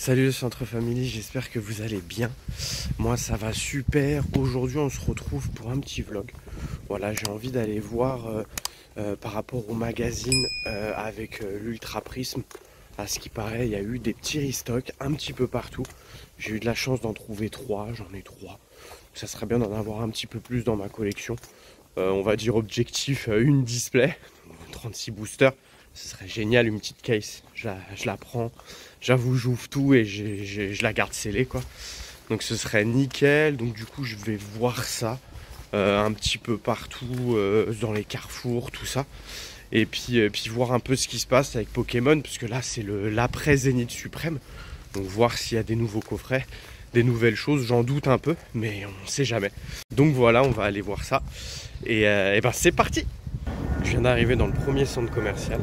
Salut le Centre Family, j'espère que vous allez bien. Moi ça va super. Aujourd'hui on se retrouve pour un petit vlog. Voilà, j'ai envie d'aller voir par rapport au magazine avec l'Ultra Prism. À ce qui paraît, il y a eu des petits restocks un petit peu partout. J'ai eu de la chance d'en trouver 3, j'en ai 3. Ça serait bien d'en avoir un petit peu plus dans ma collection. On va dire objectif une display, 36 boosters. Ce serait génial, une petite case. Je la prends, j'avoue, j'ouvre tout et je la garde scellée, quoi. Donc ce serait nickel. Donc du coup, je vais voir ça un petit peu partout, dans les carrefours, tout ça. Et puis voir un peu ce qui se passe avec Pokémon, puisque là, c'est l'après Zénith Suprême. Donc voir s'il y a des nouveaux coffrets, des nouvelles choses. J'en doute un peu, mais on ne sait jamais. Donc voilà, on va aller voir ça. Et ben c'est parti! Je viens d'arriver dans le premier centre commercial.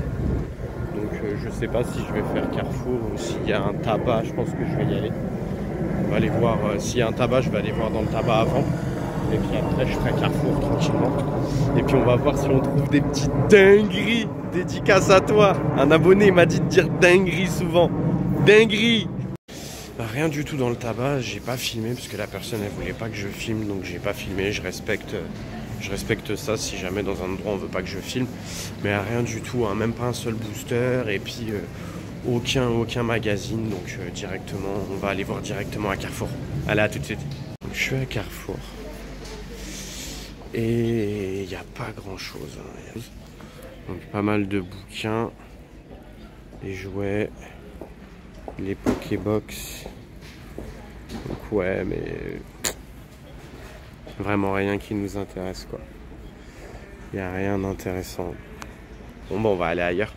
Donc je sais pas si je vais faire Carrefour ou s'il y a un tabac, je pense que je vais y aller. On va aller voir s'il y a un tabac, je vais aller voir dans le tabac avant. Et puis après je ferai Carrefour tranquillement. Et puis on va voir si on trouve des petites dingueries. Dédicace à toi. Un abonné m'a dit de dire dinguerie souvent. Dinguerie! Rien du tout dans le tabac, j'ai pas filmé parce que la personne elle voulait pas que je filme, donc j'ai pas filmé, je respecte ça si jamais dans un endroit on veut pas que je filme. Mais rien du tout, hein, même pas un seul booster et puis aucun magazine, donc directement, on va aller voir directement à Carrefour. Allez, à tout de suite. Donc, je suis à Carrefour et il n'y a pas grand chose, hein. Donc pas mal de bouquins, des jouets, les Pokébox. Donc ouais, mais vraiment rien qui nous intéresse, quoi. Il n'y a rien d'intéressant. Bon, on va aller ailleurs.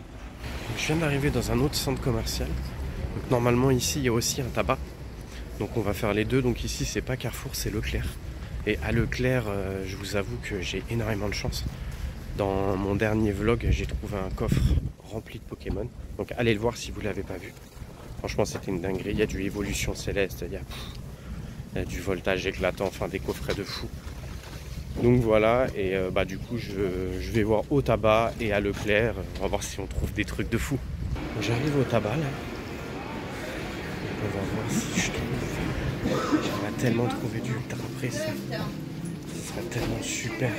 Donc, je viens d'arriver dans un autre centre commercial. Donc normalement ici il y a aussi un tabac. Donc on va faire les deux. Donc ici c'est pas Carrefour, c'est Leclerc. Et à Leclerc, je vous avoue que j'ai énormément de chance. Dans mon dernier vlog, j'ai trouvé un coffre rempli de Pokémon. Donc allez le voir si vous ne l'avez pas vu. Franchement c'était une dinguerie. Il y a du Évolution Céleste, il y a du voltage éclatant, enfin des coffrets de fou. Donc voilà, et du coup je vais voir au tabac et à Leclerc. On va voir si on trouve des trucs de fou. J'arrive au tabac là. On va voir si je trouve. J'aimerais tellement trouver du Ultra Prism. Ce serait tellement super.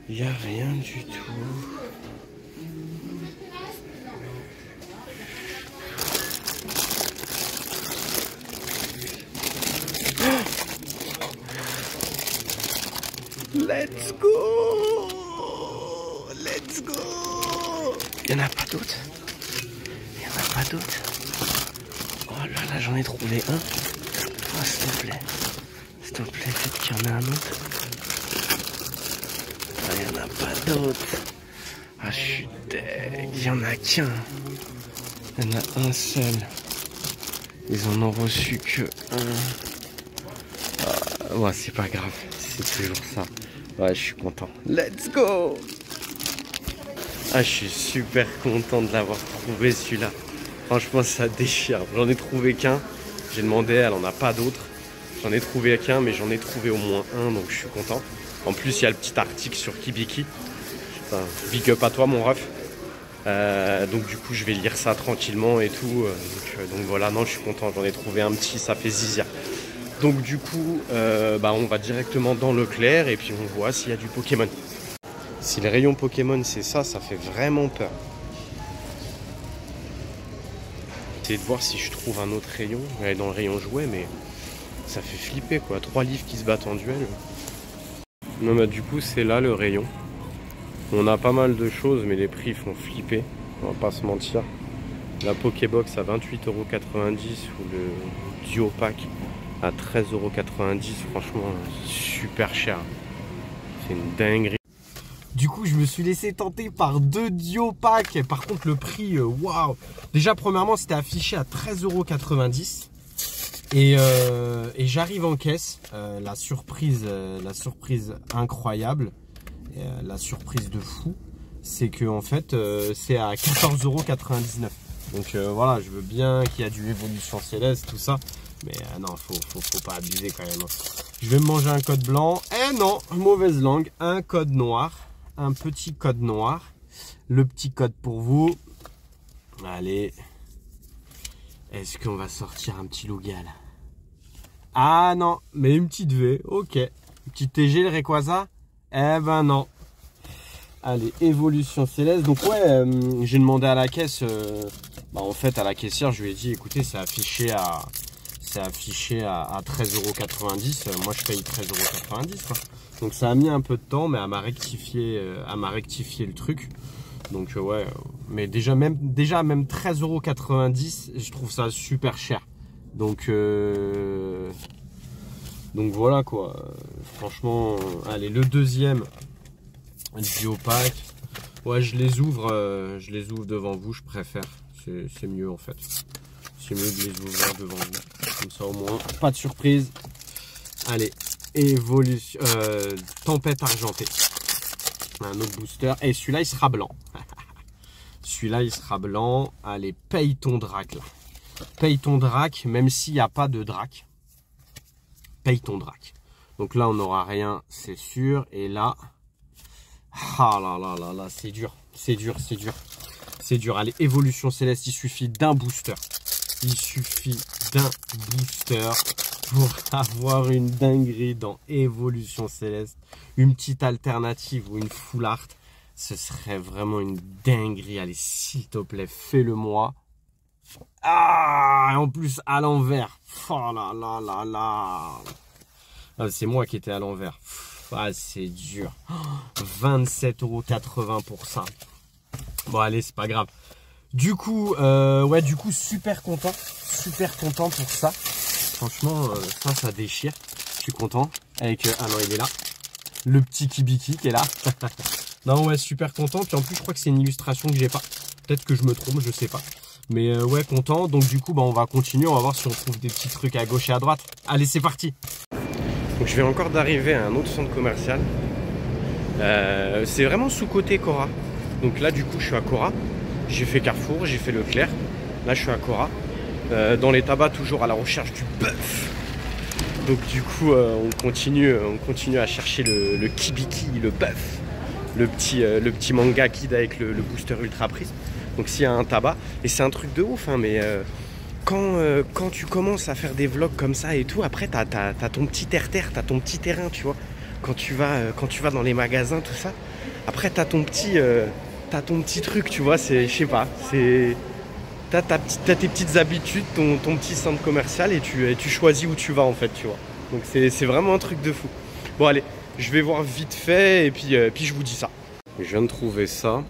Il n'y a rien du tout. Let's go! Let's go! Il n'y en a pas d'autres? Il n'y en a pas d'autres? Oh là là, j'en ai trouvé un. Oh, s'il te plaît. S'il te plaît, peut-être qu'il y en a un autre. Il n'y en a pas d'autres. Ah, je suis deg. Il n'y en a qu'un. Il y en a un seul. Ils en ont reçu que un. Ah, ouais, c'est pas grave. C'est toujours ça. Ouais, je suis content. Let's go! Ah, je suis super content de l'avoir trouvé celui-là. Franchement, ça déchire. J'en ai trouvé qu'un. J'ai demandé, elle en a pas d'autres. J'en ai trouvé qu'un, mais j'en ai trouvé au moins un, donc je suis content. En plus, il y a le petit article sur Kibiki. Enfin, big up à toi, mon ref. Donc du coup, je vais lire ça tranquillement et tout. Donc voilà, non, je suis content. J'en ai trouvé un petit, ça fait zizia. Donc du coup, on va directement dans Leclerc et puis on voit s'il y a du Pokémon. Si le rayon Pokémon, c'est ça, ça fait vraiment peur. Essayer de voir si je trouve un autre rayon. Elle est dans le rayon jouet, mais ça fait flipper, quoi. 3 livres qui se battent en duel. Non, bah du coup, c'est là le rayon. On a pas mal de choses, mais les prix font flipper. On va pas se mentir. La Pokébox à 28,90 € ou le Duo Pack à 13,90 €. Franchement, super cher. C'est une dinguerie. Du coup, je me suis laissé tenter par 2 Duo Pack. Par contre, le prix, waouh! Déjà, premièrement, c'était affiché à 13,90 €. Et j'arrive en caisse, la surprise incroyable, la surprise de fou, c'est que en fait c'est à 14,99 €. Donc voilà, je veux bien qu'il y a du Évolution Céleste, tout ça, mais non, faut pas abuser quand même. Je vais me manger un code blanc, non, mauvaise langue, un code noir, un petit code noir, le petit code pour vous. Allez, est-ce qu'on va sortir un petit Lugal? Ah non, mais une petite V, ok. Une petite TG, le Rayquaza? Eh ben non. Allez, Évolution Céleste. Donc ouais, j'ai demandé à la caisse, en fait à la caissière, je lui ai dit, écoutez, c'est affiché à 13,90 €. Moi je paye 13,90 €. Donc ça a mis un peu de temps, mais elle m'a rectifié le truc. Donc ouais, mais déjà même 13,90 €, je trouve ça super cher. Donc voilà quoi. Franchement, allez, le deuxième duo pack. Ouais, je les ouvre devant vous, je préfère. C'est mieux en fait. C'est mieux de les ouvrir devant vous. Comme ça au moins, pas de surprise. Allez, Évolution, Tempête Argentée. Un autre booster. Et celui-là, il sera blanc. Celui-là, il sera blanc. Allez, paye ton drac là. Paye ton drac, même s'il n'y a pas de drac. Paye ton drac. Donc là, on n'aura rien, c'est sûr. Et là, ah là là là là, c'est dur. C'est dur, c'est dur. C'est dur. Allez, Évolution Céleste, il suffit d'un booster. Il suffit d'un booster pour avoir une dinguerie dans Évolution Céleste. Une petite alternative ou une full art. Ce serait vraiment une dinguerie. Allez, s'il te plaît, fais-le-moi. Ah, en plus à l'envers. Oh là là là là. Ah, c'est moi qui étais à l'envers. Ah, c'est dur. 27,80 € pour ça. Bon, allez, c'est pas grave. Du coup, super content pour ça. Franchement, ça déchire. Je suis content. Avec, ah non, il est là. Le petit Kibiki qui est là. Non, ouais, super content. Puis en plus, je crois que c'est une illustration que j'ai pas. Peut-être que je me trompe, je sais pas. Mais ouais, content. Donc du coup, on va continuer. On va voir si on trouve des petits trucs à gauche et à droite. Allez, c'est parti. Donc je viens encore d'arriver à un autre centre commercial. C'est vraiment sous-côté Cora. Donc là, du coup, je suis à Cora. J'ai fait Carrefour, j'ai fait Leclerc. Là, je suis à Cora. Dans les tabacs, toujours à la recherche du bœuf. Donc du coup, on continue à chercher le Kibiki, le bœuf. Le petit manga kid avec le booster ultra prise. Donc s'il y a un tabac, et c'est un truc de ouf, hein, mais quand tu commences à faire des vlogs comme ça et tout, après t'as ton petit terre-terre, t'as ton petit terrain, tu vois. Quand tu vas dans les magasins, tout ça, après t'as ton petit truc, tu vois, je sais pas, t'as tes petites habitudes, ton petit centre commercial et tu choisis où tu vas en fait, tu vois. Donc c'est vraiment un truc de fou. Bon allez, je vais voir vite fait et puis je vous dis ça. Je viens de trouver ça.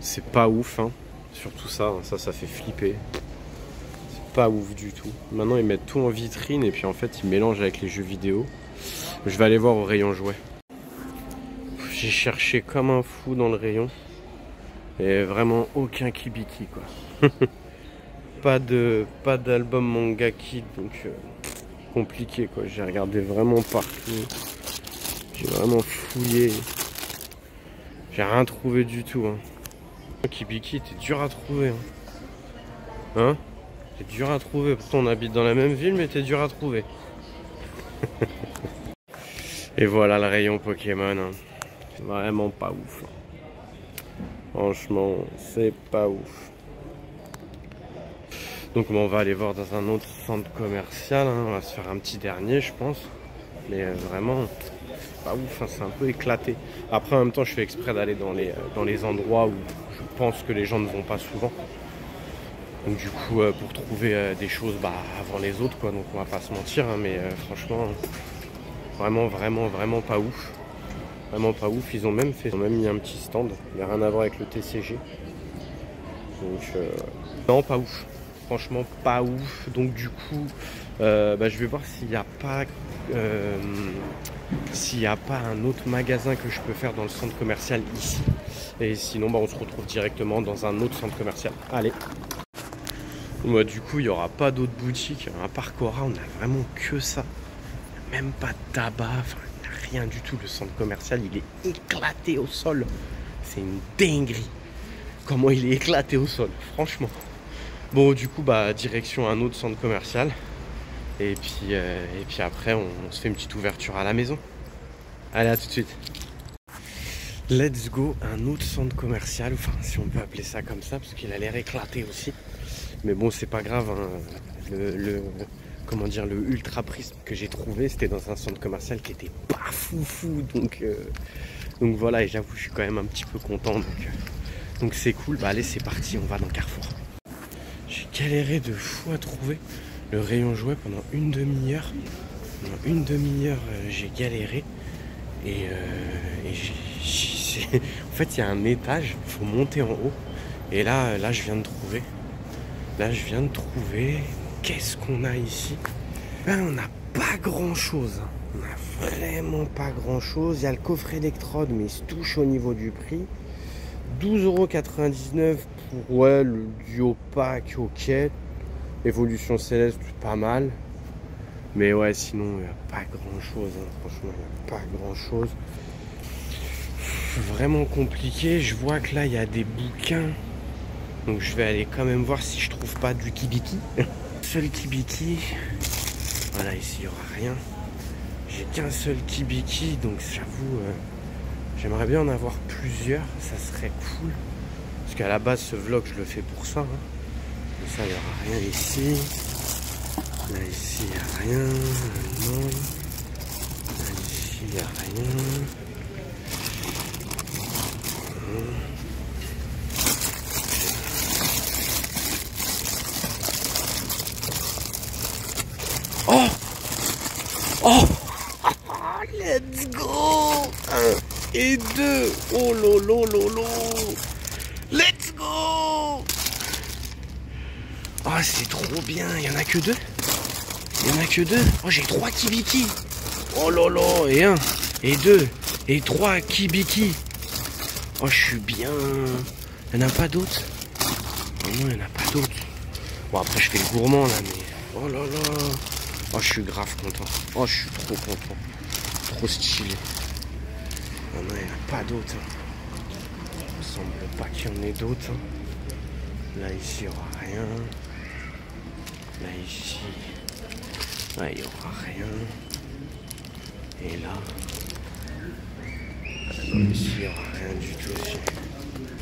C'est pas ouf, hein. Surtout ça, hein. Ça fait flipper. C'est pas ouf du tout. Maintenant ils mettent tout en vitrine et puis en fait ils mélangent avec les jeux vidéo. Je vais aller voir au rayon jouets. J'ai cherché comme un fou dans le rayon. Et vraiment aucun Kibiki quoi. pas d'album manga kid, donc compliqué quoi. J'ai regardé vraiment partout. J'ai vraiment fouillé. J'ai rien trouvé du tout, hein. Kibiki, t'es dur à trouver, hein. T'es dur à trouver. Pourtant on habite dans la même ville, mais t'es dur à trouver. Et voilà le rayon Pokémon, hein. C'est vraiment pas ouf. Franchement, c'est pas ouf. Donc on va aller voir dans un autre centre commercial, hein. On va se faire un petit dernier, je pense. Mais vraiment, pas ouf, hein. C'est un peu éclaté. Après, en même temps, je fais exprès d'aller dans les endroits où je pense que les gens ne vont pas souvent. Donc du coup, pour trouver des choses avant les autres, quoi. Donc on va pas se mentir, hein, mais franchement, vraiment pas ouf. Vraiment pas ouf. Ils ont même mis un petit stand. Il n'y a rien à voir avec le TCG. Donc non, pas ouf. Franchement pas ouf. Donc du coup, je vais voir s'il n'y a pas un autre magasin que je peux faire dans le centre commercial ici. Et sinon, on se retrouve directement dans un autre centre commercial. Allez. Moi, du coup, il n'y aura pas d'autres boutiques. À part Cora, on a vraiment que ça. Même pas de tabac, enfin, il n'y a rien du tout. Le centre commercial, il est éclaté au sol. C'est une dinguerie. Comment il est éclaté au sol, franchement. Bon, du coup, bah, direction un autre centre commercial. Et puis après, on se fait une petite ouverture à la maison. Allez, à tout de suite. Let's go, un autre centre commercial, enfin si on peut appeler ça comme ça, parce qu'il a l'air éclaté aussi. Mais bon, c'est pas grave, hein. Comment dire, le Ultra Prisme que j'ai trouvé, c'était dans un centre commercial qui était pas foufou. Donc voilà, et j'avoue, je suis quand même un petit peu content. Donc c'est cool. Bah allez, c'est parti, on va dans Carrefour. J'ai galéré de fou à trouver le rayon jouet pendant une demi-heure. Pendant une demi-heure, j'ai galéré. En fait, il y a un étage, il faut monter en haut. Et là, je viens de trouver. Qu'est-ce qu'on a ici? Ben, on n'a pas grand-chose. On n'a vraiment pas grand-chose. Il y a le coffret électrode, mais il se touche au niveau du prix. 12,99 € pour le duo pack, ok. Évolution céleste, pas mal. Mais ouais, sinon, il n'y a pas grand-chose. Hein. Franchement, il n'y a pas grand-chose. Vraiment compliqué. Je vois que là, il y a des bouquins. Donc, je vais aller quand même voir si je trouve pas du Kibiki. Seul Kibiki. Voilà, ici, il n'y aura rien. J'ai qu'un seul Kibiki. Donc, j'avoue, j'aimerais bien en avoir plusieurs. Ça serait cool. Parce qu'à la base, ce vlog, je le fais pour ça. Hein. Mais ça, il n'y aura rien ici. Là, ici, il n'y a rien. Non. Là, ici, il n'y a rien. Oh! Oh! Let's go! 1 et 2. Oh lolo lolo. Let's go! Oh, c'est trop bien. Il n'y en a que 2? Il n'y en a que 2? Oh, j'ai 3 Kibiki. Oh lolo. Et 1, et 2, et 3 Kibiki. Oh, je suis bien. Il n'y en a pas d'autres? Oh non, il n'y en a pas d'autres. Bon, après, je fais le gourmand là, mais. Oh là là. Oh, je suis grave content. Oh, je suis trop content. Trop stylé. Oh non, il n'y en a pas d'autres. Il me semble pas qu'il y en ait d'autres. Là, ici, il n'y aura rien. Là, ici. Ouais, il n'y aura rien. Et là. Non, ici, il n'y aura rien du tout aussi.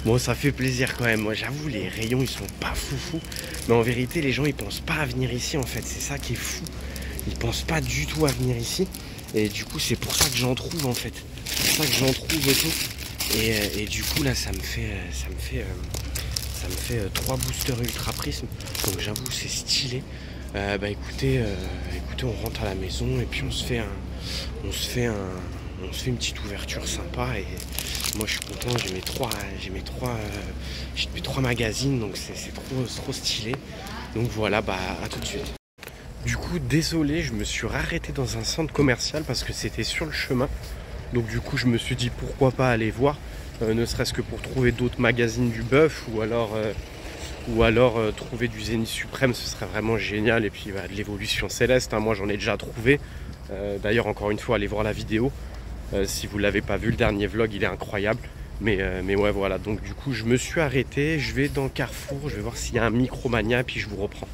Bon, ça fait plaisir quand même. Moi, j'avoue, les rayons, ils sont pas foufou. Mais en vérité, les gens, ils pensent pas à venir ici, en fait. C'est ça qui est fou. Ils pensent pas du tout à venir ici. Et du coup, c'est pour ça que j'en trouve, en fait. C'est pour ça que j'en trouve et tout. Et du coup, là, ça me fait 3 boosters Ultra Prisme. Donc, j'avoue, c'est stylé. Bah, écoutez, on rentre à la maison et puis on se fait une petite ouverture sympa. Et moi, je suis content. J'ai mes trois magazines, donc c'est trop stylé. Donc voilà, bah à tout de suite. Du coup, désolé, je me suis arrêté dans un centre commercial parce que c'était sur le chemin. Donc du coup, je me suis dit pourquoi pas aller voir, ne serait-ce que pour trouver d'autres magazines du bœuf ou alors trouver du Zénith Suprême, ce serait vraiment génial. Et puis bah, de l'évolution céleste, hein, moi j'en ai déjà trouvé. D'ailleurs, encore une fois, allez voir la vidéo. Si vous ne l'avez pas vu, le dernier vlog, il est incroyable. Mais ouais, voilà. Donc du coup, je me suis arrêté. Je vais dans Carrefour. Je vais voir s'il y a un Micromania. Puis je vous reprends.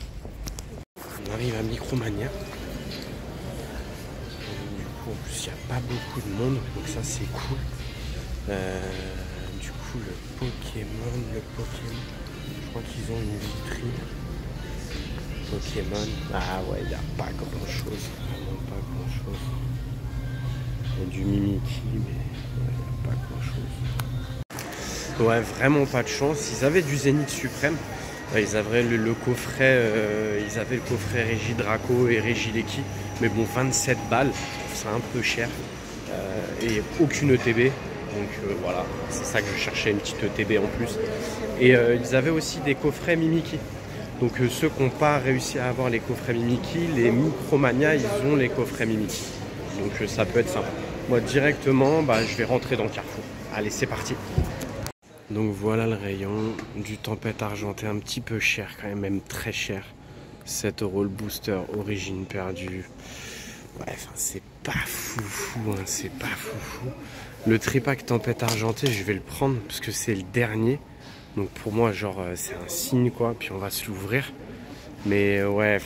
On arrive à Micromania. Du coup, en plus, il n'y a pas beaucoup de monde. Donc ça, c'est cool. Du coup, le Pokémon. Je crois qu'ils ont une vitrine. Pokémon. Ah ouais, il n'y a pas grand-chose. Vraiment pas grand-chose. Il y a du Mimikyu, mais il n'y a pas grand-chose. Ouais, vraiment pas de chance. Ils avaient du Zénith Suprême. Ils avaient le coffret, Régi Draco et Régi Leki. Mais bon, 27 balles, c'est un peu cher. Et aucune ETB. Donc voilà, c'est ça que je cherchais, une petite ETB en plus. Et ils avaient aussi des coffrets Mimikyu. Donc ceux qui n'ont pas réussi à avoir les coffrets Mimikyu, les Micromania, ils ont les coffrets Mimikyu. Donc ça peut être sympa. Moi directement, bah, je vais rentrer dans Carrefour. Allez, c'est parti. Donc voilà le rayon du tempête argenté, un petit peu cher quand même très cher. 7 € le booster, origine perdue. Ouais, enfin c'est pas fou, hein, c'est pas fou. Le tripack tempête argentée, je vais le prendre parce que c'est le dernier. Donc pour moi, genre, c'est un signe quoi, puis on va se l'ouvrir. Mais ouais,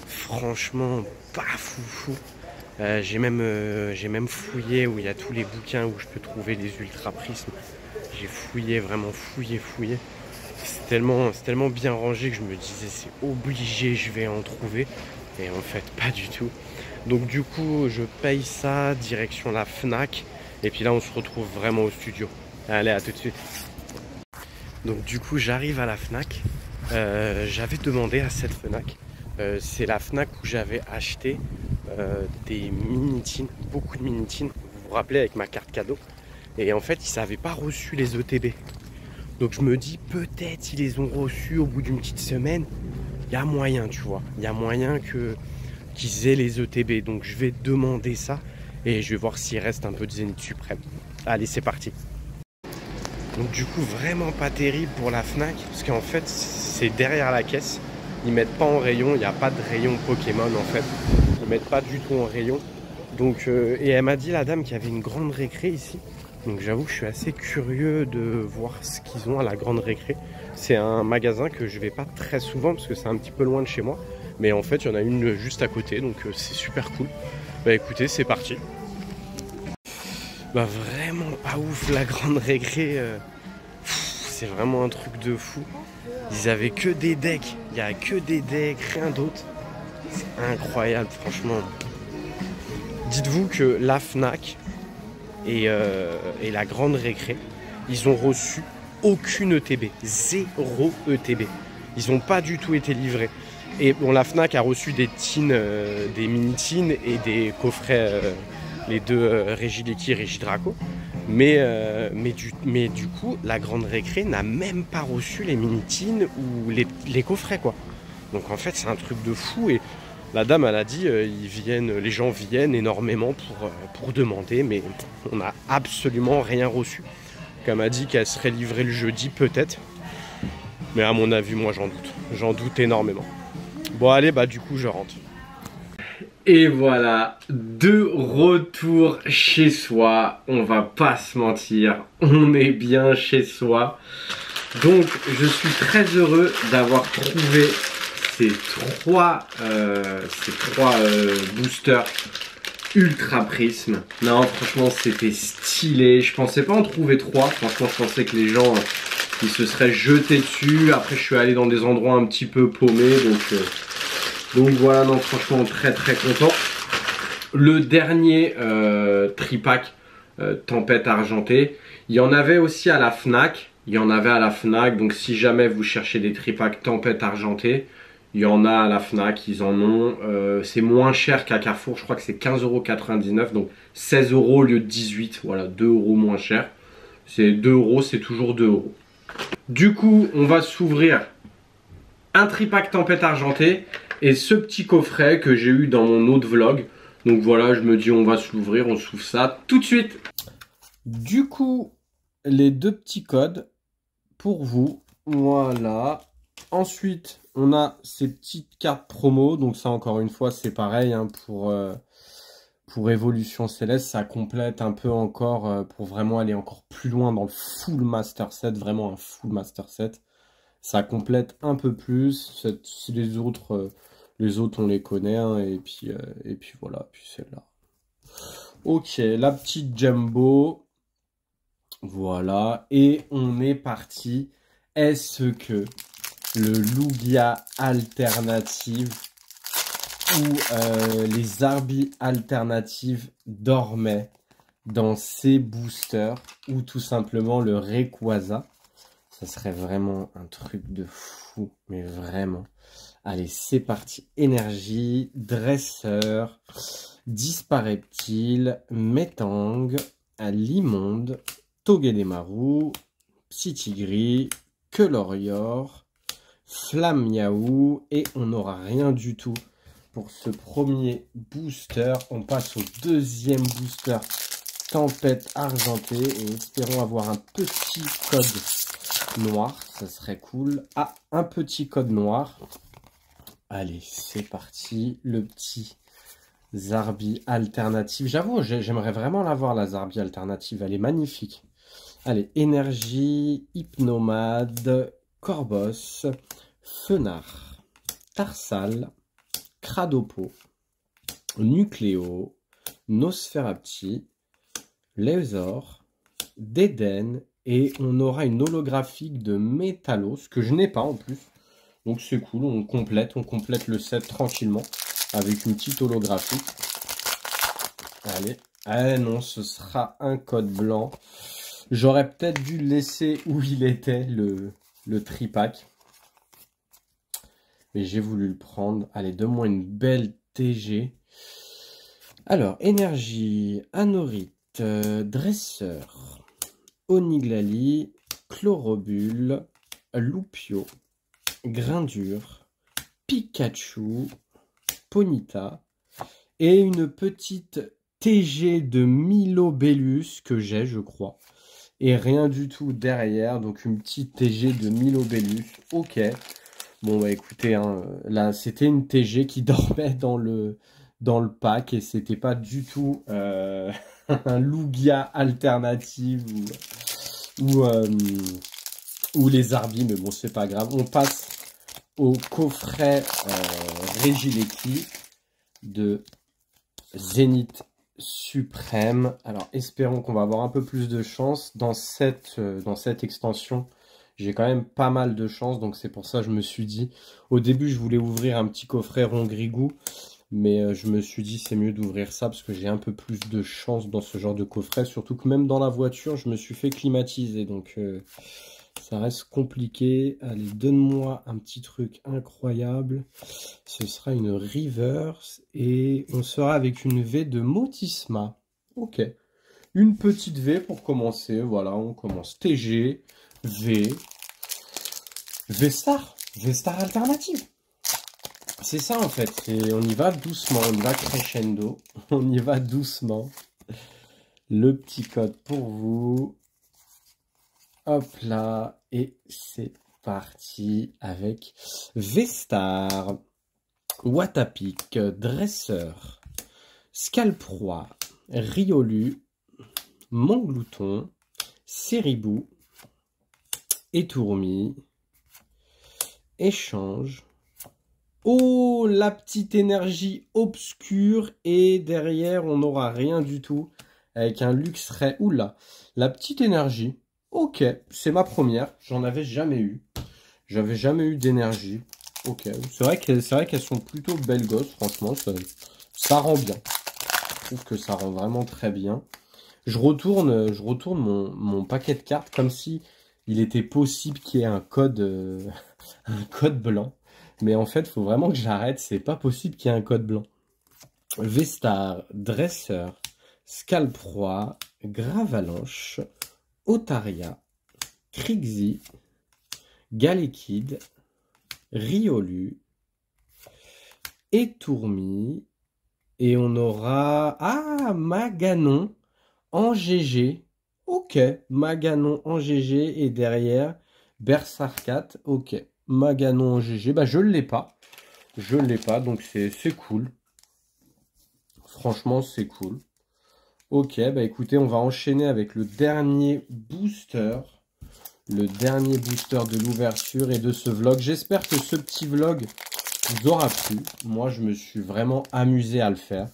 franchement, pas fou. J'ai même fouillé où il y a tous les bouquins où je peux trouver les ultra prismes. J'ai fouillé, vraiment fouillé. C'est tellement bien rangé que je me disais c'est obligé, je vais en trouver. Et en fait, pas du tout. Donc du coup, je paye ça, direction la Fnac. Et puis là, on se retrouve vraiment au studio. Allez, à tout de suite. Donc du coup, j'arrive à la Fnac. J'avais demandé à cette Fnac. C'est la Fnac où j'avais acheté des mini-tines, beaucoup de mini-tines. Vous vous rappelez, avec ma carte cadeau. Et en fait, ils n'avaient pas reçu les ETB. Donc je me dis, peut-être ils les ont reçus au bout d'une petite semaine. Il y a moyen, tu vois. Il y a moyen qu'ils aient les ETB. Donc je vais demander ça. Et je vais voir s'il reste un peu de Zénith Suprême. Allez, c'est parti. Donc du coup, vraiment pas terrible pour la Fnac. Parce qu'en fait, c'est derrière la caisse. Ils mettent pas en rayon. Il n'y a pas de rayon Pokémon en fait. Ils mettent pas du tout en rayon. Donc, et elle m'a dit, la dame, qu'il y avait une grande récré ici. Donc j'avoue que je suis assez curieux de voir ce qu'ils ont à la grande récré. C'est un magasin que je vais pas très souvent parce que c'est un petit peu loin de chez moi. Mais en fait, il y en a une juste à côté, donc c'est super cool. Bah écoutez, c'est parti. Bah vraiment pas ouf la grande récré. C'est vraiment un truc de fou. Ils avaient que des decks. Il n'y a que des decks, rien d'autre. C'est incroyable, franchement. Dites-vous que la Fnac et la grande récré, ils ont reçu aucune ETB, 0 ETB. Ils n'ont pas du tout été livrés. Et bon, la Fnac a reçu des tines, des mini-tines et des coffrets, les deux Régileki et Régidraco. Mais du coup, la grande récré n'a même pas reçu les mini-tines ou les coffrets, quoi. Donc en fait, c'est un truc de fou. Et la dame, elle a dit, les gens viennent énormément pour demander, mais on n'a absolument rien reçu. Elle m'a dit qu'elle serait livrée le jeudi, peut-être. Mais à mon avis, moi, j'en doute. J'en doute énormément. Bon, allez, bah du coup, je rentre. Et voilà, de retour chez soi. On va pas se mentir, on est bien chez soi. Donc, je suis très heureux d'avoir trouvé ces trois boosters ultra prisme. Non, franchement, c'était stylé. Je pensais pas en trouver 3. Franchement, je pensais que les gens ils se seraient jetés dessus. Après, je suis allé dans des endroits un petit peu paumés. Donc voilà, non, franchement, très content. Le dernier tripack tempête argentée, il y en avait aussi à la Fnac. Donc si jamais vous cherchez des tripacks tempête argentée, il y en a à la Fnac, ils en ont. C'est moins cher qu'à Carrefour, je crois que c'est 15,99 €, donc 16 € au lieu de 18. Voilà, 2 € moins cher. C'est 2 €, c'est toujours 2 €. Du coup, on va s'ouvrir un tripack tempête argentée et ce petit coffret que j'ai eu dans mon autre vlog. Donc voilà, je me dis on va se l'ouvrir, on s'ouvre ça tout de suite. Du coup, les deux petits codes pour vous. Voilà. Ensuite, on a ces petites cartes promo. Donc ça, encore une fois, c'est pareil hein, pour Évolution Céleste. Ça complète un peu encore pour vraiment aller encore plus loin dans le full master set. Vraiment un full master set. Ça complète un peu plus. Les autres, on les connaît. Hein, et puis voilà. Puis celle-là. Ok, la petite Jumbo. Voilà. Et on est parti. Est-ce que le Lugia alternative ou les Arbi alternatives dormaient dans ces boosters ou tout simplement le Rayquaza? Ça serait vraiment un truc de fou, mais vraiment. Allez, c'est parti. Énergie, Dresseur, Dispareptile, Metang, Limonde, Togedemaru, Psytigris, Quelorior, Flammiaou, et on n'aura rien du tout pour ce premier booster. On passe au deuxième booster tempête argentée et espérons avoir un petit code noir, ça serait cool. Ah, un petit code noir. Allez, c'est parti, le petit Zarbi alternative. J'avoue, j'aimerais vraiment l'avoir, la Zarbi alternative, elle est magnifique. Allez, énergie, hypnomade, Corbos, Fenard, Tarsal, Cradopo, Nucléo, Nosferapti, Lézor, Déden, et on aura une holographique de Métalos, que je n'ai pas en plus. Donc c'est cool, on complète le set tranquillement, avec une petite holographique. Allez, ah non, ce sera un code blanc. J'aurais peut-être dû le laisser où il était, le tripack. Mais j'ai voulu le prendre. Allez, donne-moi une belle TG. Alors, énergie, anorite, dresseur, oniglali, chlorobule, loupio, grindure, Pikachu, Ponyta et une petite TG de Milobellus que j'ai, je crois. Et rien du tout derrière, donc une petite TG de Milobellus. Ok. Bon, bah écoutez, hein, là, c'était une TG qui dormait dans le pack et c'était pas du tout un Lugia alternative ou les Zarbi, mais bon, c'est pas grave. On passe au coffret Regieleki de Zénith Suprême. Alors, espérons qu'on va avoir un peu plus de chance dans cette extension. J'ai quand même pas mal de chance, donc c'est pour ça que je me suis dit... Au début, je voulais ouvrir un petit coffret Rongrigou, mais je me suis dit c'est mieux d'ouvrir ça parce que j'ai un peu plus de chance dans ce genre de coffret. Surtout que même dans la voiture, je me suis fait climatiser, donc ça reste compliqué. Allez, donne-moi un petit truc incroyable. Ce sera une reverse et on sera avec une V de Motisma. Ok. Une petite V pour commencer. Voilà, on commence TG, V, V-Star. V-Star alternative. C'est ça en fait. On y va doucement, on y va crescendo. On y va doucement. Le petit code pour vous. Hop là. Et c'est parti avec V-Star, Watapic, Dresseur, Scalproie, Riolu, Montglouton, Ceribou, Étourmi, Échange. Oh, la petite énergie obscure. Et derrière, on n'aura rien du tout. Avec un Luxray. Oula, la petite énergie. Ok, c'est ma première. J'en avais jamais eu. J'avais jamais eu d'énergie. Ok, c'est vrai qu'elles sont plutôt belles gosses. Franchement, ça rend bien. Je trouve que ça rend vraiment très bien. Je retourne mon paquet de cartes comme si il était possible qu'il y ait un code blanc. Mais en fait, il faut vraiment que j'arrête. C'est pas possible qu'il y ait un code blanc. V-Star, Dresseur, Scalproie, Gravalanche, Otaria, Krixi, Galekid, Riolu, Étourmi. Et on aura... Ah, Maganon en GG. Ok, Maganon en GG. Et derrière, Berserkat. Ok, Maganon en GG. Bah, je ne l'ai pas. Je ne l'ai pas, donc c'est cool. Franchement, c'est cool. Ok, bah écoutez, on va enchaîner avec le dernier booster. Le dernier booster de l'ouverture et de ce vlog. J'espère que ce petit vlog vous aura plu. Moi, je me suis vraiment amusé à le faire.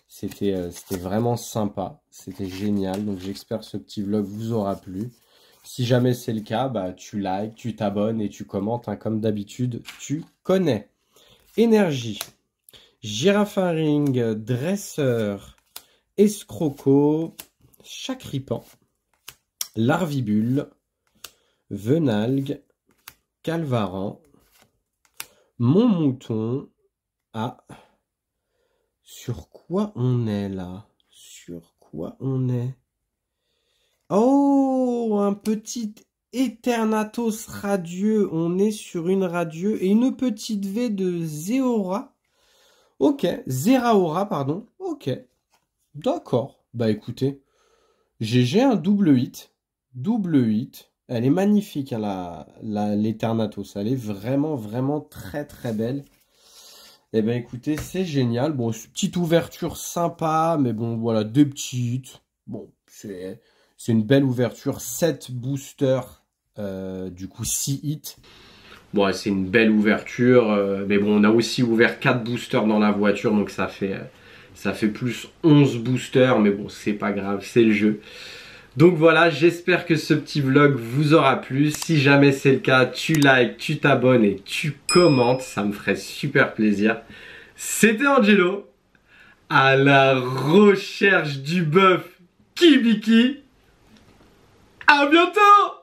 C'était vraiment sympa. C'était génial. Donc, j'espère que ce petit vlog vous aura plu. Si jamais c'est le cas, bah, tu likes, tu t'abonnes et tu commentes. Hein, comme d'habitude, tu connais. Énergie. Girafaring, Dresseur, Escroco, Chacripan, Larvibule, Venalgue, Calvaran, Montmouton. Ah, sur quoi on est là? Sur quoi on est? Oh, un petit Eternatus radieux. On est sur une radieux et une petite V de Zéora. Ok, Zeraora, pardon. Ok, d'accord. Bah écoutez, GG un double hit. Double hit. Elle est magnifique, hein, l'Eternatus. Elle est vraiment, vraiment très, très belle. Eh ben écoutez, c'est génial. Bon, petite ouverture sympa, mais bon, voilà, deux petites. Bon, c'est une belle ouverture. 7 boosters, du coup 6 hits. Bon, c'est une belle ouverture, mais bon, on a aussi ouvert 4 boosters dans la voiture, donc ça fait plus 11 boosters, mais bon, c'est pas grave, c'est le jeu. Donc voilà, j'espère que ce petit vlog vous aura plu. Si jamais c'est le cas, tu likes, tu t'abonnes et tu commentes, ça me ferait super plaisir. C'était Angelo, à la recherche du bœuf Kibiki. À bientôt!